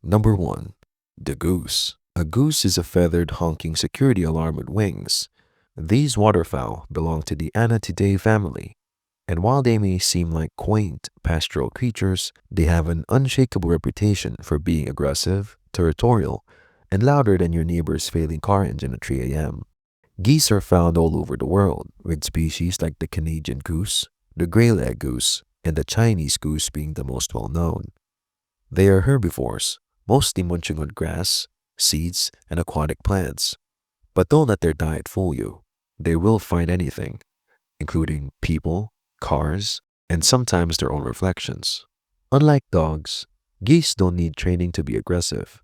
Number 1. The goose. A goose is a feathered honking security alarm with wings. These waterfowl belong to the Anatidae family, and while they may seem like quaint pastoral creatures, they have an unshakable reputation for being aggressive, territorial, and louder than your neighbor's failing car engine at 3 a.m. Geese are found all over the world, with species like the Canadian goose, the gray-legged goose, and the Chinese goose being the most well-known. They are herbivores, mostly munching on grass, seeds, and aquatic plants. But don't let their diet fool you. They will find anything, including people, cars, and sometimes their own reflections. Unlike dogs, geese don't need training to be aggressive.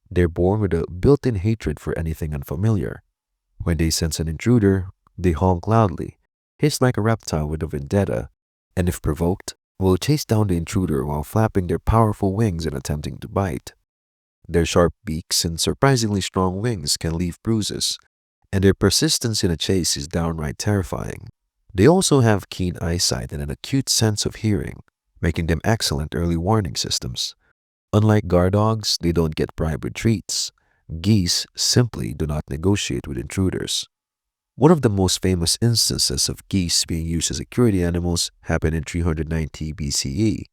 They're born with a built-in hatred for anything unfamiliar. When they sense an intruder, they honk loudly, hiss like a reptile with a vendetta, and if provoked, will chase down the intruder while flapping their powerful wings and attempting to bite. Their sharp beaks and surprisingly strong wings can leave bruises, and their persistence in a chase is downright terrifying. They also have keen eyesight and an acute sense of hearing, making them excellent early warning systems. Unlike guard dogs, they don't get bribed with treats. Geese simply do not negotiate with intruders. One of the most famous instances of geese being used as security animals happened in 390 BCE,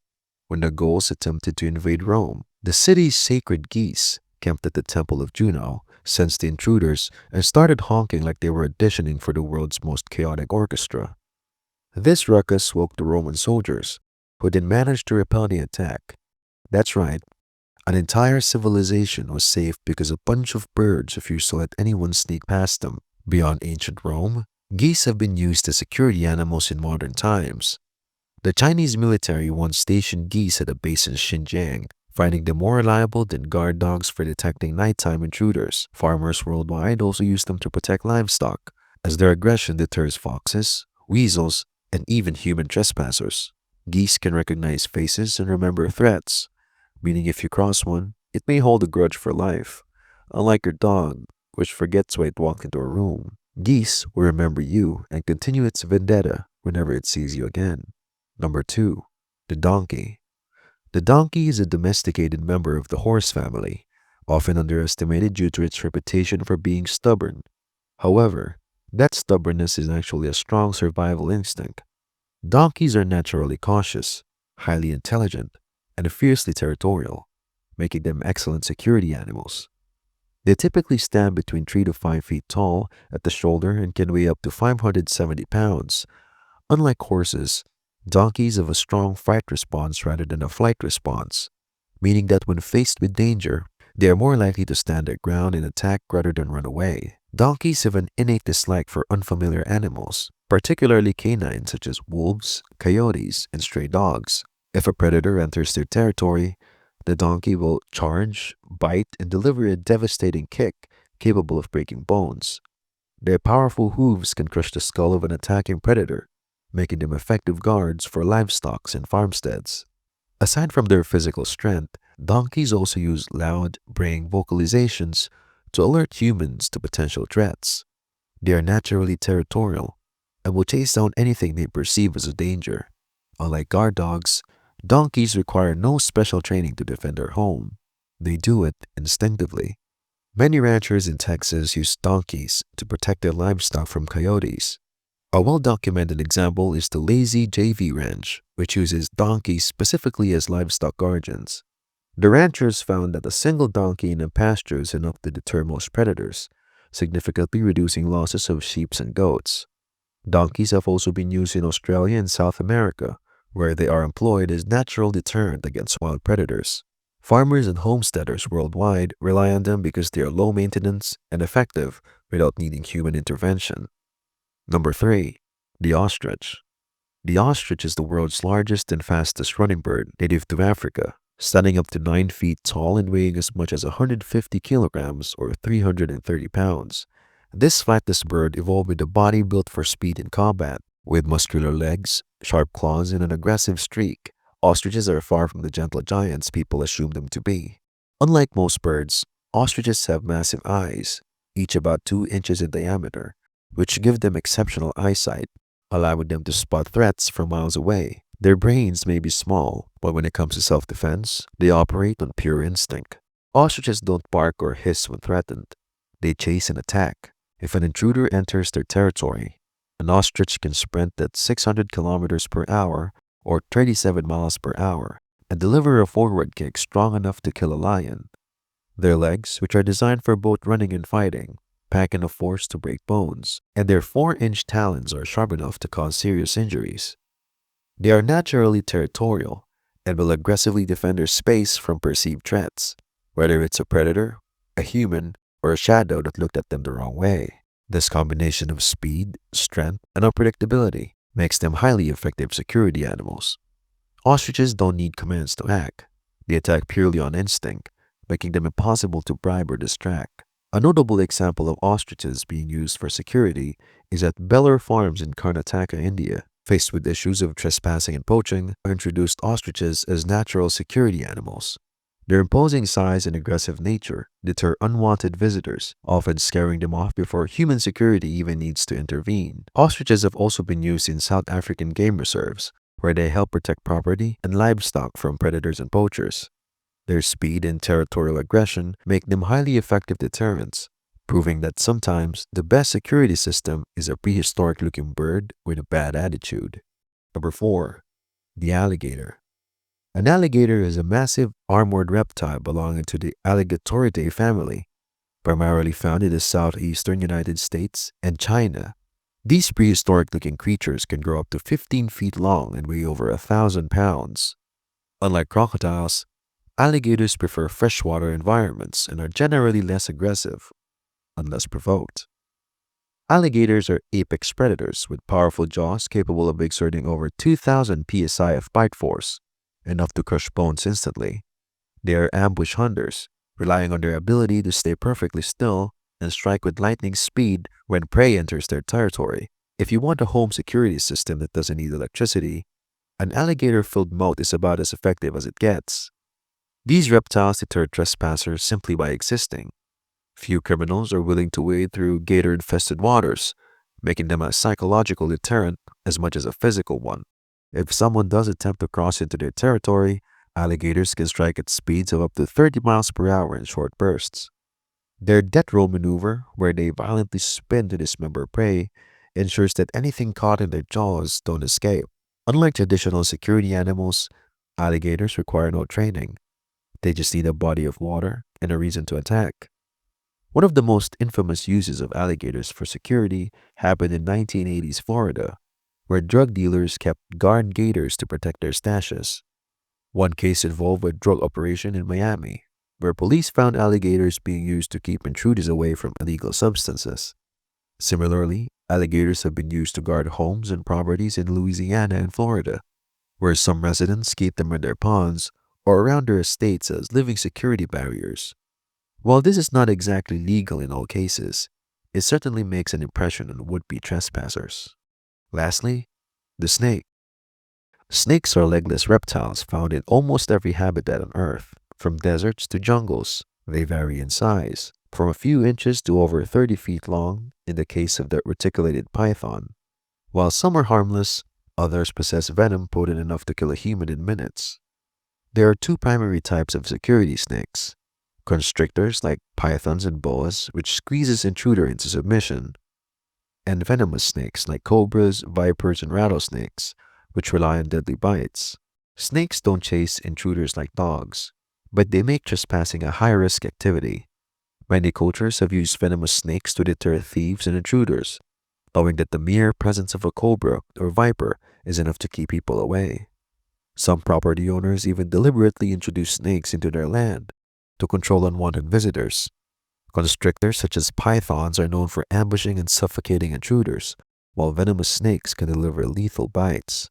when the Gauls attempted to invade Rome. The city's sacred geese camped at the Temple of Juno, sensed the intruders, and started honking like they were auditioning for the world's most chaotic orchestra. This ruckus woke the Roman soldiers, who then managed to repel the attack. That's right, an entire civilization was saved because a bunch of birds refused to let anyone sneak past them. Beyond ancient Rome, geese have been used as security animals in modern times. The Chinese military once stationed geese at a base in Xinjiang, finding them more reliable than guard dogs for detecting nighttime intruders. Farmers worldwide also use them to protect livestock, as their aggression deters foxes, weasels, and even human trespassers. Geese can recognize faces and remember threats, meaning if you cross one, it may hold a grudge for life. Unlike your dog, which forgets why it walked into a room, geese will remember you and continue its vendetta whenever it sees you again. Number 2. The donkey. The donkey is a domesticated member of the horse family, often underestimated due to its reputation for being stubborn. However, that stubbornness is actually a strong survival instinct. Donkeys are naturally cautious, highly intelligent, and fiercely territorial, making them excellent security animals. They typically stand between 3 to 5 feet tall at the shoulder and can weigh up to 570 pounds. Unlike horses, donkeys have a strong fight response rather than a flight response, meaning that when faced with danger, they are more likely to stand their ground and attack rather than run away. Donkeys have an innate dislike for unfamiliar animals, particularly canines such as wolves, coyotes, and stray dogs. If a predator enters their territory, the donkey will charge, bite, and deliver a devastating kick capable of breaking bones. Their powerful hooves can crush the skull of an attacking predator, making them effective guards for livestock and farmsteads. Aside from their physical strength, donkeys also use loud, braying vocalizations to alert humans to potential threats. They are naturally territorial and will chase down anything they perceive as a danger. Unlike guard dogs, donkeys require no special training to defend their home. They do it instinctively. Many ranchers in Texas use donkeys to protect their livestock from coyotes. A well-documented example is the Lazy JV Ranch, which uses donkeys specifically as livestock guardians. The ranchers found that a single donkey in a pasture is enough to deter most predators, significantly reducing losses of sheep and goats. Donkeys have also been used in Australia and South America, where they are employed as natural deterrent against wild predators. Farmers and homesteaders worldwide rely on them because they are low maintenance and effective without needing human intervention. Number 3. The ostrich. The ostrich is the world's largest and fastest running bird native to Africa, standing up to 9 feet tall and weighing as much as 150 kilograms or 330 pounds. This flightless bird evolved with a body built for speed in combat. With muscular legs, sharp claws, and an aggressive streak, ostriches are far from the gentle giants people assume them to be. Unlike most birds, ostriches have massive eyes, each about 2 inches in diameter, which give them exceptional eyesight, allowing them to spot threats from miles away. Their brains may be small, but when it comes to self-defense, they operate on pure instinct. Ostriches don't bark or hiss when threatened. They chase and attack. If an intruder enters their territory, an ostrich can sprint at 600 kilometers per hour or 37 miles per hour and deliver a forward kick strong enough to kill a lion. Their legs, which are designed for both running and fighting, pack enough force to break bones, and their 4-inch talons are sharp enough to cause serious injuries. They are naturally territorial and will aggressively defend their space from perceived threats, whether it's a predator, a human, or a shadow that looked at them the wrong way. This combination of speed, strength, and unpredictability makes them highly effective security animals. Ostriches don't need commands to act. They attack purely on instinct, making them impossible to bribe or distract. A notable example of ostriches being used for security is at Belur Farms in Karnataka, India. Faced with issues of trespassing and poaching, introduced ostriches as natural security animals. Their imposing size and aggressive nature deter unwanted visitors, often scaring them off before human security even needs to intervene. Ostriches have also been used in South African game reserves, where they help protect property and livestock from predators and poachers. Their speed and territorial aggression make them highly effective deterrents, proving that sometimes the best security system is a prehistoric-looking bird with a bad attitude. Number 4. The alligator. An alligator is a massive armored reptile belonging to the Alligatoridae family, primarily found in the southeastern United States and China. These prehistoric-looking creatures can grow up to 15 feet long and weigh over 1,000 pounds. Unlike crocodiles, alligators prefer freshwater environments and are generally less aggressive, unless provoked. Alligators are apex predators with powerful jaws capable of exerting over 2,000 psi of bite force, enough to crush bones instantly. They are ambush hunters, relying on their ability to stay perfectly still and strike with lightning speed when prey enters their territory. If you want a home security system that doesn't need electricity, an alligator-filled moat is about as effective as it gets. These reptiles deter trespassers simply by existing. Few criminals are willing to wade through gator-infested waters, making them a psychological deterrent as much as a physical one. If someone does attempt to cross into their territory, alligators can strike at speeds of up to 30 miles per hour in short bursts. Their death roll maneuver, where they violently spin to dismember prey, ensures that anything caught in their jaws don't escape. Unlike traditional security animals, alligators require no training. They just need a body of water and a reason to attack. One of the most infamous uses of alligators for security happened in 1980s Florida, where drug dealers kept guard gators to protect their stashes. One case involved a drug operation in Miami, where police found alligators being used to keep intruders away from illegal substances. Similarly, alligators have been used to guard homes and properties in Louisiana and Florida, where some residents keep them in their ponds or around their estates as living security barriers. While this is not exactly legal in all cases, it certainly makes an impression on would-be trespassers. Lastly, the snake. Snakes are legless reptiles found in almost every habitat on Earth, from deserts to jungles. They vary in size, from a few inches to over 30 feet long in the case of the reticulated python. While some are harmless, others possess venom potent enough to kill a human in minutes. There are two primary types of security snakes: constrictors like pythons and boas, which squeezes intruder into submission, and venomous snakes like cobras, vipers, and rattlesnakes, which rely on deadly bites. Snakes don't chase intruders like dogs, but they make trespassing a high-risk activity. Many cultures have used venomous snakes to deter thieves and intruders, knowing that the mere presence of a cobra or viper is enough to keep people away. Some property owners even deliberately introduce snakes into their land to control unwanted visitors. Constrictors such as pythons are known for ambushing and suffocating intruders, while venomous snakes can deliver lethal bites.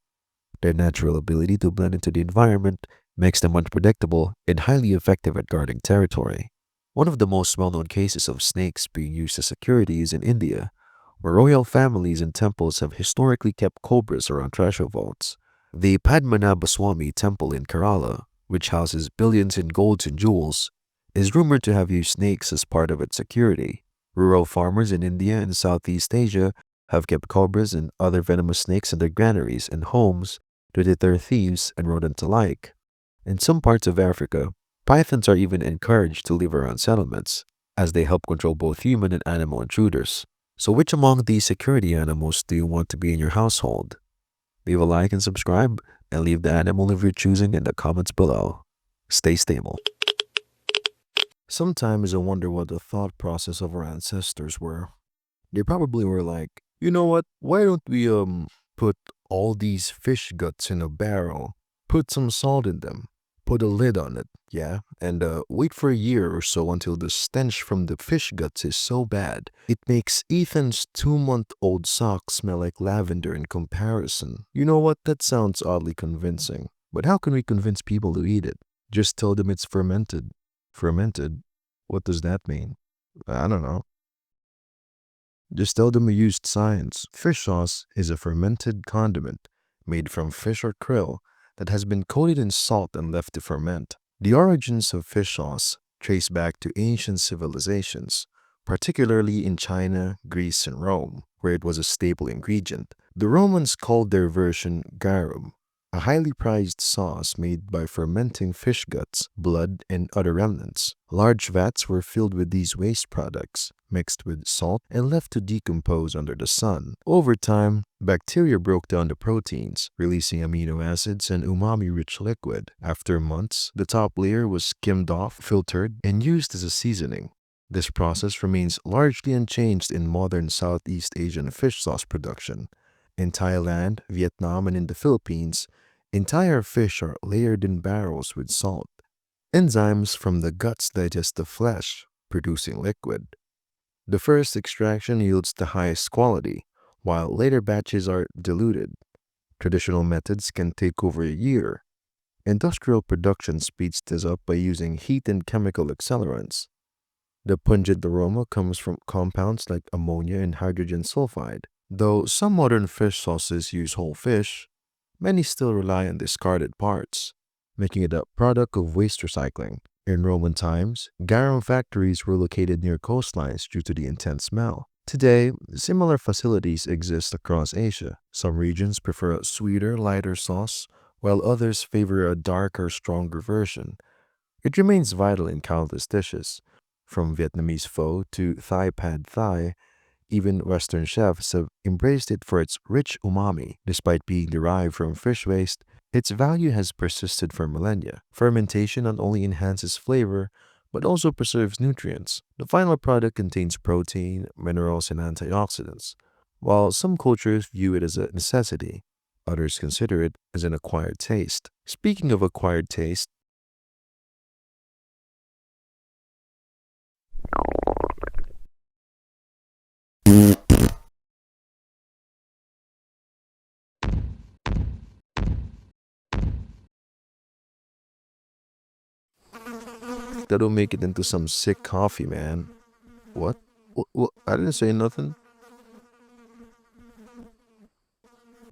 Their natural ability to blend into the environment makes them unpredictable and highly effective at guarding territory. One of the most well-known cases of snakes being used as security is in India, where royal families and temples have historically kept cobras around treasure vaults. The Padmanabhaswamy Temple in Kerala, which houses billions in golds and jewels, is rumored to have used snakes as part of its security. Rural farmers in India and Southeast Asia have kept cobras and other venomous snakes in their granaries and homes to deter thieves and rodents alike. In some parts of Africa, Pythons are even encouraged to live around settlements, as they help control both human and animal intruders. So which among these security animals do you want to be in your household? Leave a like and subscribe, and leave the animal of your choosing in the comments below. Stay stable. Sometimes I wonder what the thought process of our ancestors were. They probably were like, you know what? Why don't we put all these fish guts in a barrel, put some salt in them, put a lid on it, yeah, and wait for a year or so until the stench from the fish guts is so bad it makes Ethan's 2-month-old socks smell like lavender in comparison. You know what? That sounds oddly convincing. But how can we convince people to eat it? Just tell them it's fermented. Fermented? What does that mean? I don't know. Just tell them we used science. Fish sauce is a fermented condiment made from fish or krill that has been coated in salt and left to ferment. The origins of fish sauce trace back to ancient civilizations, particularly in China, Greece, and Rome, where it was a staple ingredient. The Romans called their version garum, a highly prized sauce made by fermenting fish guts, blood, and other remnants. Large vats were filled with these waste products, mixed with salt, and left to decompose under the sun. Over time, bacteria broke down the proteins, releasing amino acids and umami-rich liquid. After months, the top layer was skimmed off, filtered, and used as a seasoning. This process remains largely unchanged in modern Southeast Asian fish sauce production. In Thailand, Vietnam, and in the Philippines, entire fish are layered in barrels with salt. Enzymes from the guts digest the flesh, producing liquid. The first extraction yields the highest quality, while later batches are diluted. Traditional methods can take over a year. Industrial production speeds this up by using heat and chemical accelerants. The pungent aroma comes from compounds like ammonia and hydrogen sulfide. Though some modern fish sauces use whole fish, many still rely on discarded parts, making it a product of waste recycling. In Roman times, garum factories were located near coastlines due to the intense smell. Today, similar facilities exist across Asia. Some regions prefer a sweeter, lighter sauce, while others favor a darker, stronger version. It remains vital in countless dishes, from Vietnamese pho to Thai pad Thai. Even Western chefs have embraced it for its rich umami. Despite being derived from fish waste, its value has persisted for millennia. Fermentation not only enhances flavor, but also preserves nutrients. The final product contains protein, minerals, and antioxidants. While some cultures view it as a necessity, others consider it as an acquired taste. Speaking of acquired taste, that'll make it into some sick coffee, man. What? What? I didn't say nothing.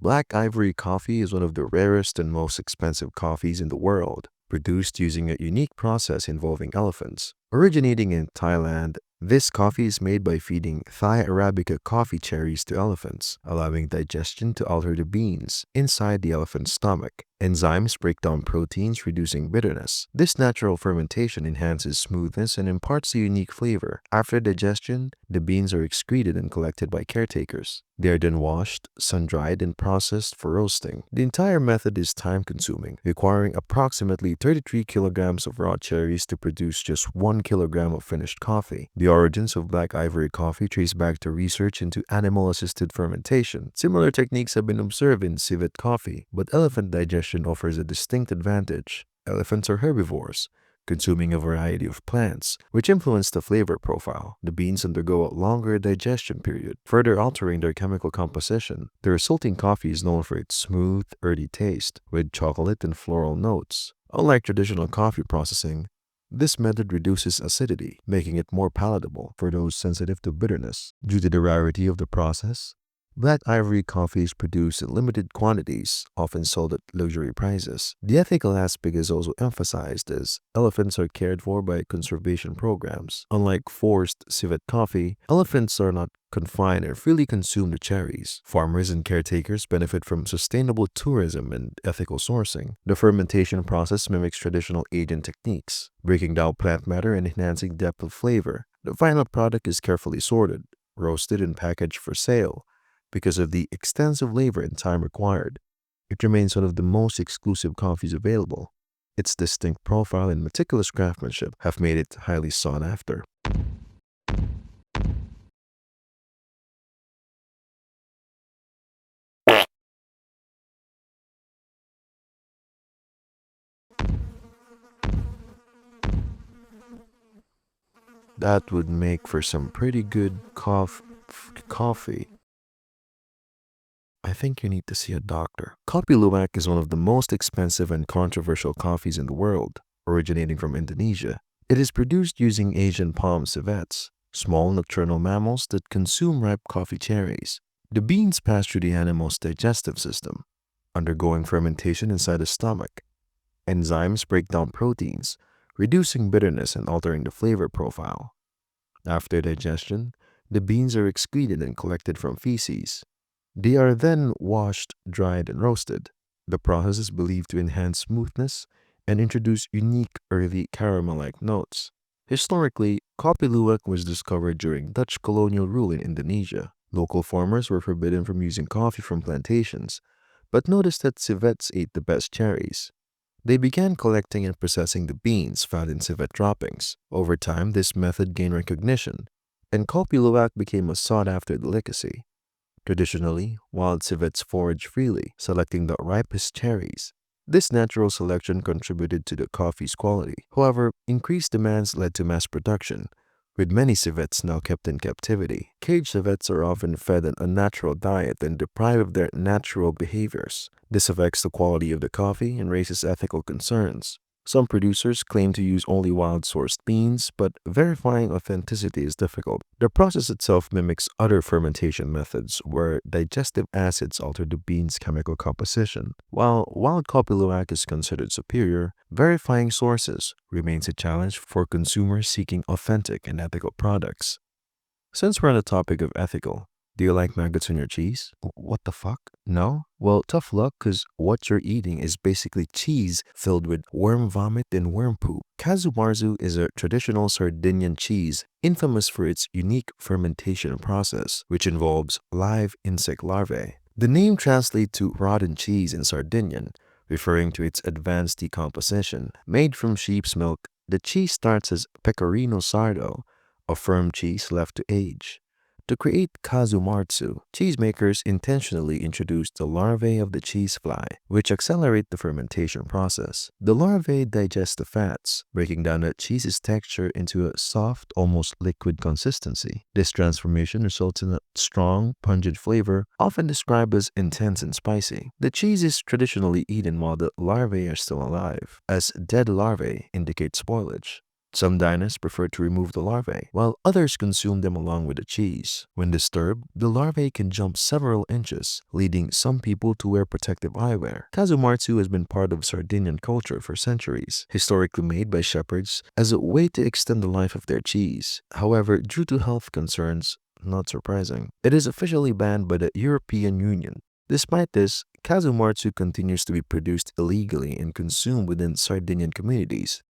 Black ivory coffee is one of the rarest and most expensive coffees in the world, produced using a unique process involving elephants. Originating in Thailand, this coffee is made by feeding Thai Arabica coffee cherries to elephants, allowing digestion to alter the beans inside the elephant's stomach. Enzymes break down proteins, reducing bitterness. This natural fermentation enhances smoothness and imparts a unique flavor. After digestion, the beans are excreted and collected by caretakers. They are then washed, sun-dried, and processed for roasting. The entire method is time-consuming, requiring approximately 33 kilograms of raw cherries to produce just 1 kilogram of finished coffee. The origins of black ivory coffee trace back to research into animal-assisted fermentation. Similar techniques have been observed in civet coffee, but elephant digestion offers a distinct advantage. Elephants are herbivores, consuming a variety of plants, which influence the flavor profile. The beans undergo a longer digestion period, further altering their chemical composition. The resulting coffee is known for its smooth, earthy taste, with chocolate and floral notes. Unlike traditional coffee processing, this method reduces acidity, making it more palatable for those sensitive to bitterness. Due to the rarity of the process, Black ivory coffee is produced in limited quantities, often sold at luxury prices. The ethical aspect is also emphasized as elephants are cared for by conservation programs. Unlike forced civet coffee, elephants are not confined and freely consume the cherries. Farmers and caretakers benefit from sustainable tourism and ethical sourcing. The fermentation process mimics traditional aging techniques, breaking down plant matter and enhancing depth of flavor. The final product is carefully sorted, roasted, and packaged for sale. Because of the extensive labor and time required, it remains one of the most exclusive coffees available. Its distinct profile and meticulous craftsmanship have made it highly sought after. That would make for some pretty good coffee. I think you need to see a doctor. Kopi Luwak is one of the most expensive and controversial coffees in the world, originating from Indonesia. It is produced using Asian palm civets, small nocturnal mammals that consume ripe coffee cherries. The beans pass through the animal's digestive system, undergoing fermentation inside the stomach. Enzymes break down proteins, reducing bitterness and altering the flavor profile. After digestion, the beans are excreted and collected from feces. They are then washed, dried, and roasted. The process is believed to enhance smoothness and introduce unique earthy caramel-like notes. Historically, kopi luwak was discovered during Dutch colonial rule in Indonesia. Local farmers were forbidden from using coffee from plantations, but noticed that civets ate the best cherries. They began collecting and processing the beans found in civet droppings. Over time, this method gained recognition, and kopi luwak became a sought-after delicacy. Traditionally, wild civets forage freely, selecting the ripest cherries. This natural selection contributed to the coffee's quality. However, increased demands led to mass production, with many civets now kept in captivity. Caged civets are often fed an unnatural diet and deprived of their natural behaviors. This affects the quality of the coffee and raises ethical concerns. Some producers claim to use only wild-sourced beans, but verifying authenticity is difficult. The process itself mimics other fermentation methods where digestive acids alter the bean's chemical composition. While wild kopi luwak is considered superior, verifying sources remains a challenge for consumers seeking authentic and ethical products. Since we're on the topic of ethical, do you like maggots on your cheese? What the fuck? No? Well, tough luck, because what you're eating is basically cheese filled with worm vomit and worm poop. Casu marzu is a traditional Sardinian cheese infamous for its unique fermentation process, which involves live insect larvae. The name translates to rotten cheese in Sardinian, referring to its advanced decomposition. Made from sheep's milk, the cheese starts as pecorino sardo, a firm cheese left to age. To create kazumartsu, cheesemakers intentionally introduce the larvae of the cheese fly, which accelerate the fermentation process. The larvae digest the fats, breaking down the cheese's texture into a soft, almost liquid consistency. This transformation results in a strong, pungent flavor, often described as intense and spicy. The cheese is traditionally eaten while the larvae are still alive, as dead larvae indicate spoilage. Some diners prefer to remove the larvae, while others consume them along with the cheese. When disturbed, the larvae can jump several inches, leading some people to wear protective eyewear. Kazumartsu has been part of Sardinian culture for centuries, historically made by shepherds as a way to extend the life of their cheese. However, due to health concerns, not surprising, it is officially banned by the European Union. Despite this, Kazumartsu continues to be produced illegally and consumed within Sardinian communities.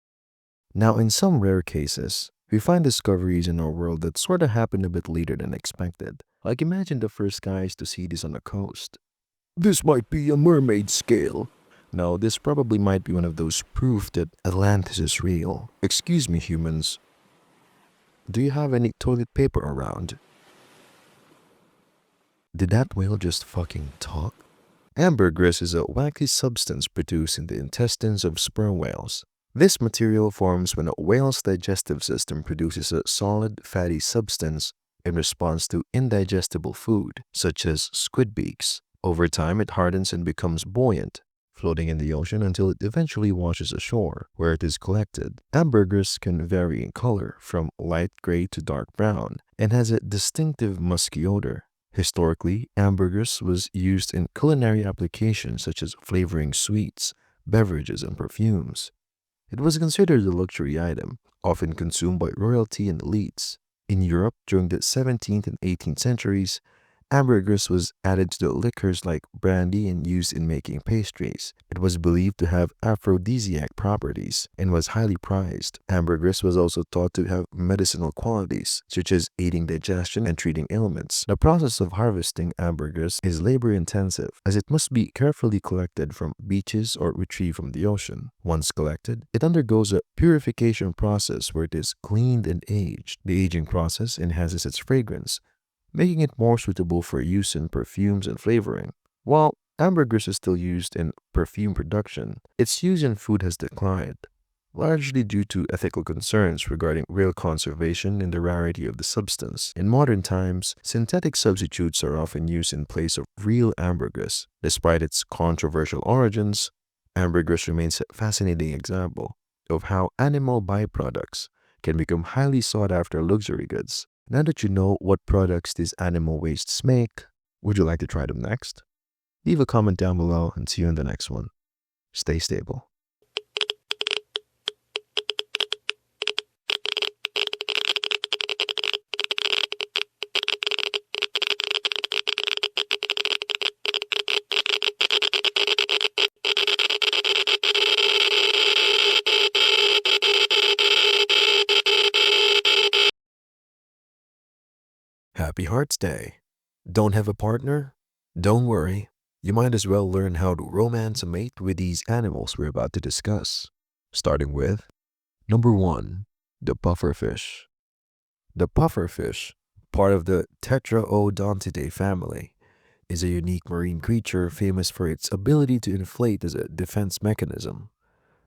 Now, in some rare cases, we find discoveries in our world that sort of happen a bit later than expected. Like imagine the first guys to see this on the coast. This might be a mermaid scale. No, this probably might be one of those proof that Atlantis is real. Excuse me, humans. Do you have any toilet paper around? Did that whale just fucking talk? Ambergris is a waxy substance produced in the intestines of sperm whales. This material forms when a whale's digestive system produces a solid, fatty substance in response to indigestible food, such as squid beaks. Over time, it hardens and becomes buoyant, floating in the ocean until it eventually washes ashore, where it is collected. Ambergris can vary in color from light gray to dark brown and has a distinctive musky odor. Historically, ambergris was used in culinary applications such as flavoring sweets, beverages, and perfumes. It was considered a luxury item, often consumed by royalty and elites. In Europe, during the 17th and 18th centuries, ambergris was added to the liquors like brandy and used in making pastries. It was believed to have aphrodisiac properties and was highly prized. Ambergris was also thought to have medicinal qualities, such as aiding digestion and treating ailments. The process of harvesting ambergris is labor-intensive, as it must be carefully collected from beaches or retrieved from the ocean. Once collected, it undergoes a purification process where it is cleaned and aged. The aging process enhances its fragrance, making it more suitable for use in perfumes and flavoring. While ambergris is still used in perfume production, its use in food has declined, largely due to ethical concerns regarding real conservation and the rarity of the substance. In modern times, synthetic substitutes are often used in place of real ambergris. Despite its controversial origins, ambergris remains a fascinating example of how animal byproducts can become highly sought after luxury goods. Now that you know what products these animal wastes make, would you like to try them next? Leave a comment down below and see you in the next one. Stay stable. Happy Hearts Day. Don't have a partner? Don't worry. You might as well learn how to romance a mate with these animals we're about to discuss. Starting with number 1, the pufferfish. The pufferfish, part of the Tetraodontidae family, is a unique marine creature famous for its ability to inflate as a defense mechanism.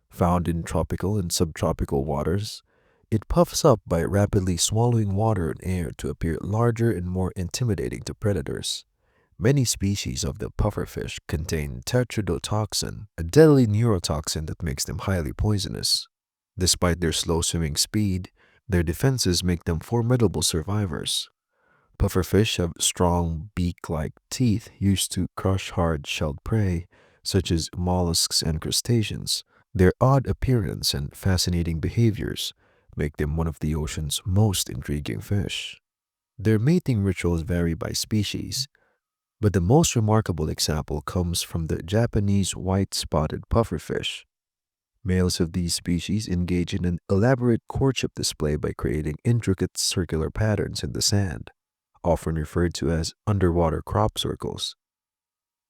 Found in tropical and subtropical waters, it puffs up by rapidly swallowing water and air to appear larger and more intimidating to predators. Many species of the pufferfish contain tetrodotoxin, a deadly neurotoxin that makes them highly poisonous. Despite their slow swimming speed, their defenses make them formidable survivors. Pufferfish have strong beak-like teeth used to crush hard-shelled prey, such as mollusks and crustaceans. Their odd appearance and fascinating behaviors make them one of the ocean's most intriguing fish. Their mating rituals vary by species, but the most remarkable example comes from the Japanese white-spotted pufferfish. Males of these species engage in an elaborate courtship display by creating intricate circular patterns in the sand, often referred to as underwater crop circles.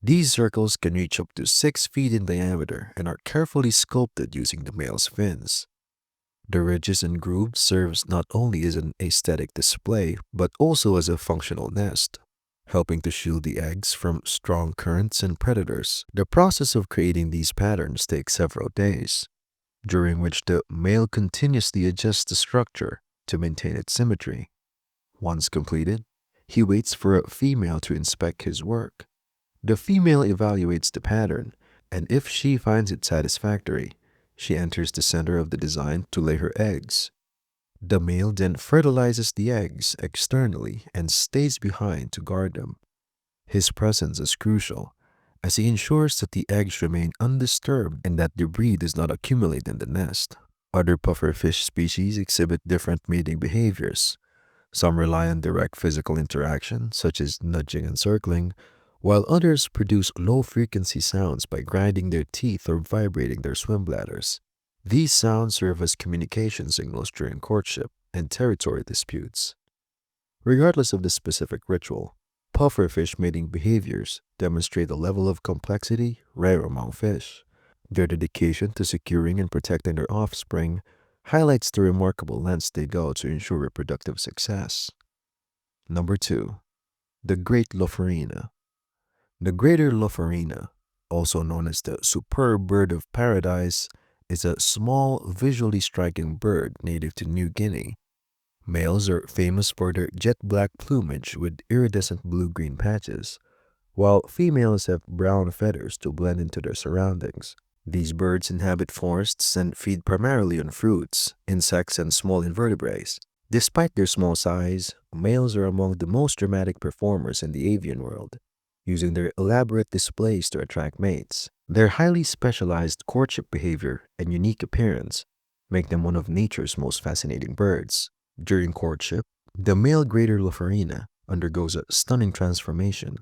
These circles can reach up to 6 feet in diameter and are carefully sculpted using the male's fins. The ridges and grooves serves not only as an aesthetic display, but also as a functional nest, helping to shield the eggs from strong currents and predators. The process of creating these patterns takes several days, during which the male continuously adjusts the structure to maintain its symmetry. Once completed, he waits for a female to inspect his work. The female evaluates the pattern, and if she finds it satisfactory, she enters the center of the design to lay her eggs. The male then fertilizes the eggs externally and stays behind to guard them. His presence is crucial, as he ensures that the eggs remain undisturbed and that debris does not accumulate in the nest. Other pufferfish species exhibit different mating behaviors. Some rely on direct physical interaction, such as nudging and circling, while others produce low-frequency sounds by grinding their teeth or vibrating their swim bladders. These sounds serve as communication signals during courtship and territory disputes. Regardless of the specific ritual, pufferfish mating behaviors demonstrate a level of complexity rare among fish. Their dedication to securing and protecting their offspring highlights the remarkable lengths they go to ensure reproductive success. Number 2. The Great Lofarina. The Greater Lofarina, also known as the superb bird of paradise, is a small, visually striking bird native to New Guinea. Males are famous for their jet black plumage with iridescent blue-green patches, while females have brown feathers to blend into their surroundings. These birds inhabit forests and feed primarily on fruits, insects, and small invertebrates. Despite their small size, males are among the most dramatic performers in the avian world, using their elaborate displays to attract mates. Their highly specialized courtship behavior and unique appearance make them one of nature's most fascinating birds. During courtship, the male greater Lofarina undergoes a stunning transformation.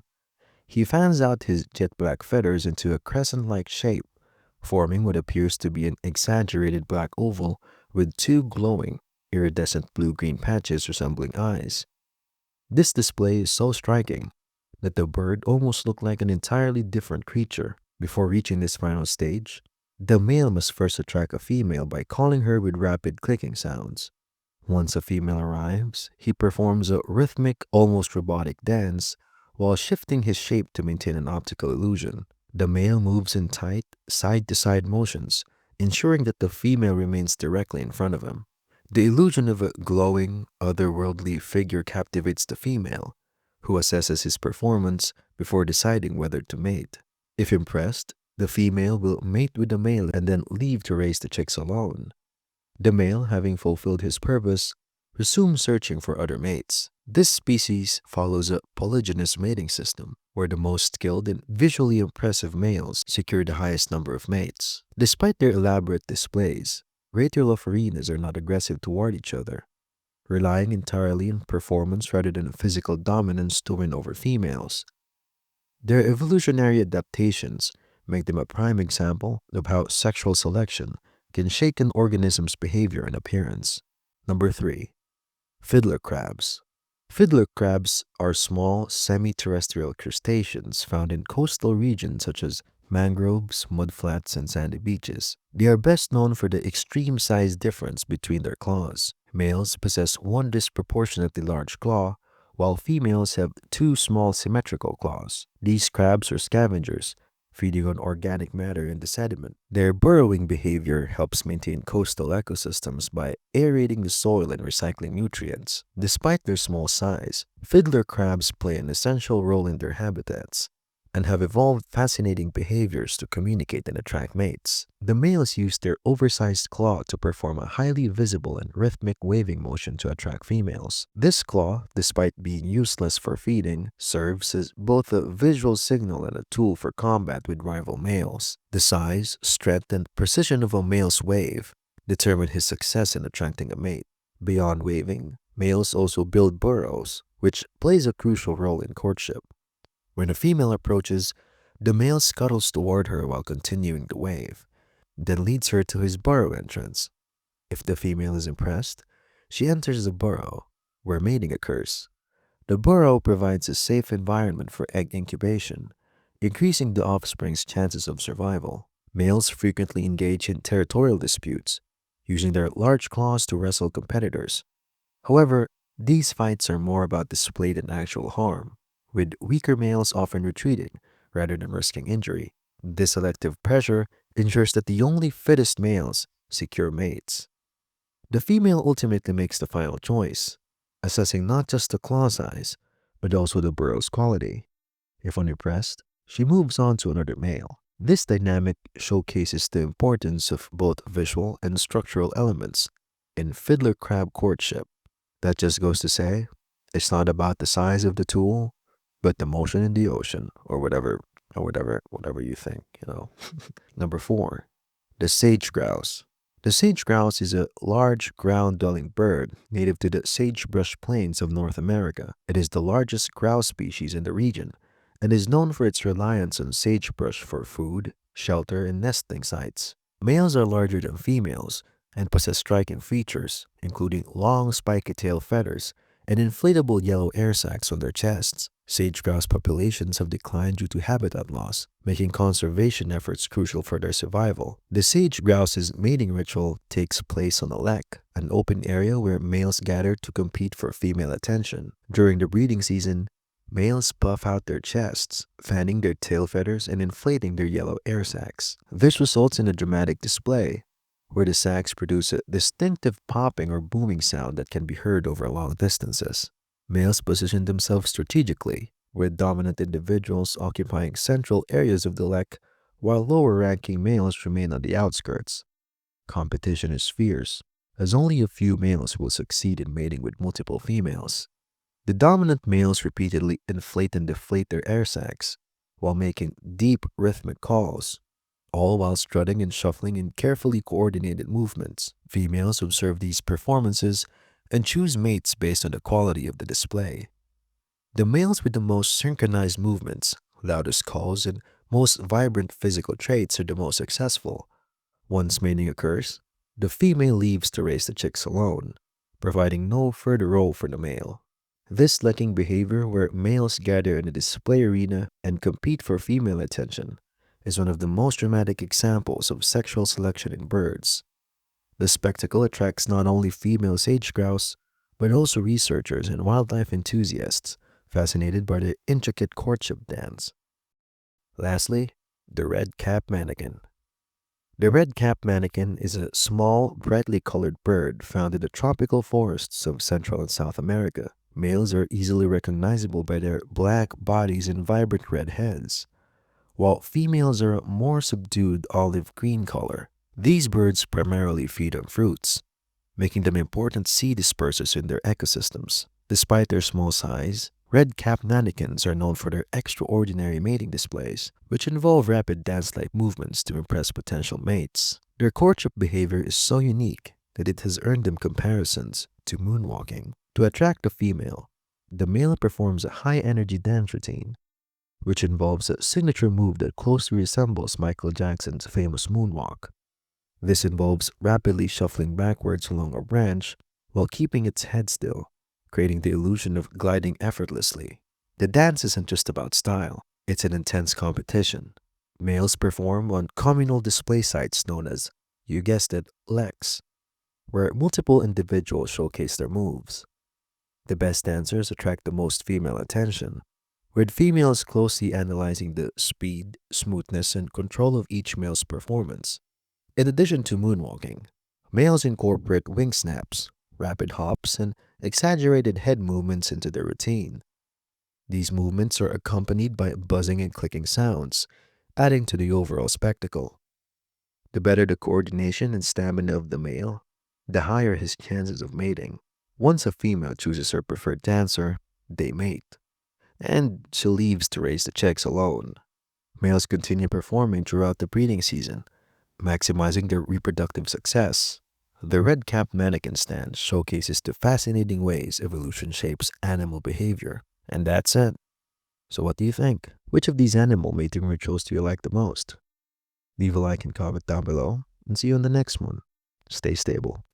He fans out his jet black feathers into a crescent-like shape, forming what appears to be an exaggerated black oval with two glowing, iridescent blue-green patches resembling eyes. This display is so striking that the bird almost looked like an entirely different creature. Before reaching this final stage, the male must first attract a female by calling her with rapid clicking sounds. Once a female arrives, he performs a rhythmic, almost robotic dance while shifting his shape to maintain an optical illusion. The male moves in tight, side to side motions, ensuring that the female remains directly in front of him. The illusion of a glowing, otherworldly figure captivates the female, who assesses his performance before deciding whether to mate. If impressed, the female will mate with the male and then leave to raise the chicks alone. The male, having fulfilled his purpose, resumes searching for other mates. This species follows a polygynous mating system, where the most skilled and visually impressive males secure the highest number of mates. Despite their elaborate displays, greater Lofarinas are not aggressive toward each other, relying entirely on performance rather than physical dominance to win over females. Their evolutionary adaptations make them a prime example of how sexual selection can shape an organism's behavior and appearance. Number 3. Fiddler crabs. Fiddler crabs are small, semi-terrestrial crustaceans found in coastal regions such as mangroves, mudflats, and sandy beaches. They are best known for the extreme size difference between their claws. Males possess one disproportionately large claw, while females have two small symmetrical claws. These crabs are scavengers, feeding on organic matter in the sediment. Their burrowing behavior helps maintain coastal ecosystems by aerating the soil and recycling nutrients. Despite their small size, fiddler crabs play an essential role in their habitats and have evolved fascinating behaviors to communicate and attract mates. The males use their oversized claw to perform a highly visible and rhythmic waving motion to attract females. This claw, despite being useless for feeding, serves as both a visual signal and a tool for combat with rival males. The size, strength, and precision of a male's wave determine his success in attracting a mate. Beyond waving, males also build burrows, which plays a crucial role in courtship. When a female approaches, the male scuttles toward her while continuing the wave, then leads her to his burrow entrance. If the female is impressed, she enters the burrow, where mating occurs. The burrow provides a safe environment for egg incubation, increasing the offspring's chances of survival. Males frequently engage in territorial disputes, using their large claws to wrestle competitors. However, these fights are more about display than actual harm, with weaker males often retreating rather than risking injury. This selective pressure ensures that the only fittest males secure mates. The female ultimately makes the final choice, assessing not just the claw size, but also the burrow's quality. If unimpressed, she moves on to another male. This dynamic showcases the importance of both visual and structural elements in fiddler crab courtship. That just goes to say, it's not about the size of the tool, but the motion in the ocean, or whatever you think, you know. Number 4, the sage grouse. The sage grouse is a large ground-dwelling bird native to the sagebrush plains of North America. It is the largest grouse species in the region and is known for its reliance on sagebrush for food, shelter, and nesting sites. Males are larger than females and possess striking features, including long spiky tail feathers and inflatable yellow air sacs on their chests. Sage grouse populations have declined due to habitat loss, making conservation efforts crucial for their survival. The sage grouse's mating ritual takes place on a lek, an open area where males gather to compete for female attention. During the breeding season, males puff out their chests, fanning their tail feathers and inflating their yellow air sacs. This results in a dramatic display, where the sacs produce a distinctive popping or booming sound that can be heard over long distances. Males position themselves strategically, with dominant individuals occupying central areas of the lek, while lower-ranking males remain on the outskirts. Competition is fierce, as only a few males will succeed in mating with multiple females. The dominant males repeatedly inflate and deflate their air sacs while making deep rhythmic calls, all while strutting and shuffling in carefully coordinated movements. Females observe these performances and choose mates based on the quality of the display. The males with the most synchronized movements, loudest calls, and most vibrant physical traits are the most successful. Once mating occurs, the female leaves to raise the chicks alone, providing no further role for the male. This lurking behavior, where males gather in a display arena and compete for female attention, is one of the most dramatic examples of sexual selection in birds. The spectacle attracts not only female sage grouse, but also researchers and wildlife enthusiasts fascinated by the intricate courtship dance. Lastly, the red-capped manakin. The red-capped manakin is a small, brightly colored bird found in the tropical forests of Central and South America. Males are easily recognizable by their black bodies and vibrant red heads, while females are a more subdued olive-green color. These birds primarily feed on fruits, making them important seed dispersers in their ecosystems. Despite their small size, red-capped manakins are known for their extraordinary mating displays, which involve rapid dance-like movements to impress potential mates. Their courtship behavior is so unique that it has earned them comparisons to moonwalking. To attract a female, the male performs a high-energy dance routine, which involves a signature move that closely resembles Michael Jackson's famous moonwalk. This involves rapidly shuffling backwards along a branch while keeping its head still, creating the illusion of gliding effortlessly. The dance isn't just about style, it's an intense competition. Males perform on communal display sites known as, you guessed it, leks, where multiple individuals showcase their moves. The best dancers attract the most female attention, with females closely analyzing the speed, smoothness, and control of each male's performance. In addition to moonwalking, males incorporate wing snaps, rapid hops, and exaggerated head movements into their routine. These movements are accompanied by buzzing and clicking sounds, adding to the overall spectacle. The better the coordination and stamina of the male, the higher his chances of mating. Once a female chooses her preferred dancer, they mate, and she leaves to raise the chicks alone. Males continue performing throughout the breeding season, maximizing their reproductive success. The red-capped mannequin stand showcases the fascinating ways evolution shapes animal behavior. And that's it. So what do you think? Which of these animal mating rituals do you like the most? Leave a like and comment down below, and see you on the next one. Stay stable.